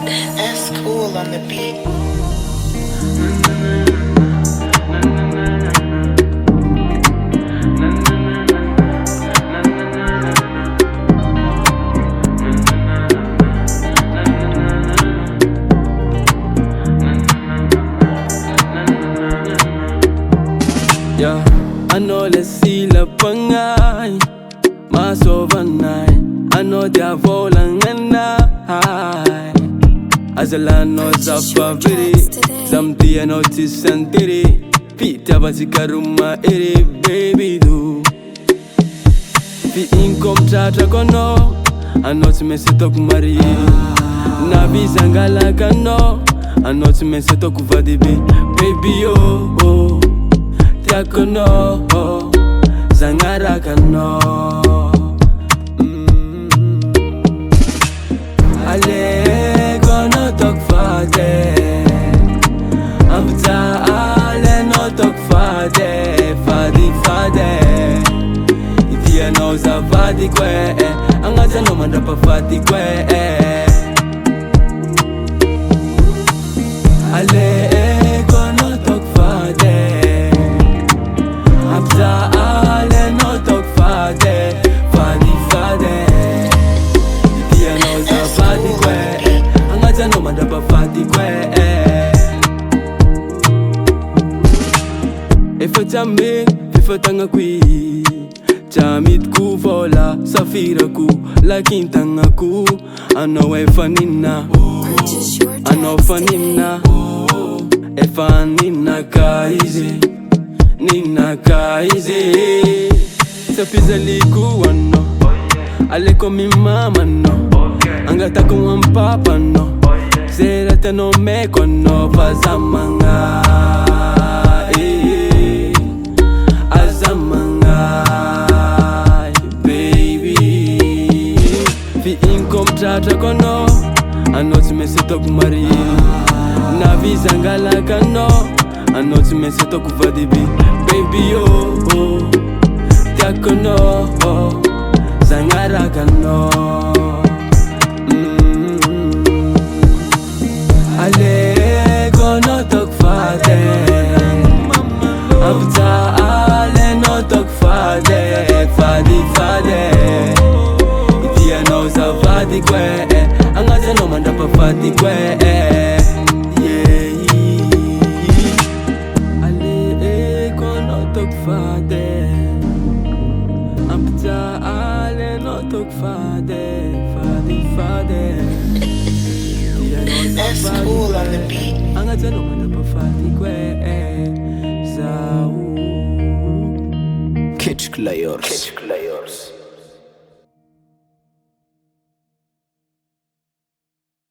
That's cool on the beat. Yeah, I know let's see la pangai, mas overnight. I know they're volang and I. As a land knows a favori, something I notice and did it. Pita Vasikaruma, baby do. The income charge I go no, I know to mess it up Marie. Nabi Zangala can know, I know to mess it up Vadibi, baby oh oh. Tiakono, Zangara kano. Alaiko no talk fade, Amta ale no talk fade, fade. Itia no za fadi kwe, Angata no manda pa fadi kwe. Alaiko no talk fade, Amta ale no talk fade, fade. Itia no za fadi kwe, Angata no manda pa fadi kwe. Efa chame, efa tanga kui, chamit ku vola, safira ku, lakin tanga ku, ano efa nina, ano fa nina, efa nina kaize, sapiza liku ano, Alaiko mi mama no, angata ku ampapa no, zera te no me kono pazamanga. Chacha kono, I know to mess it up Marie. Nabi Zangala kano, I know to mess it up Vadibi, baby oh oh. Tiakono, Zangara kano. Alaiko no talk fade, Amta ale no talk fade, fade. Fadi kwe, Angata no manda pa fadi kwe. Alaiko no talk fade, Amta ale no talk fade. That's cool on the beat. Angata no manda pa fadi kwe. Kitch Clayors.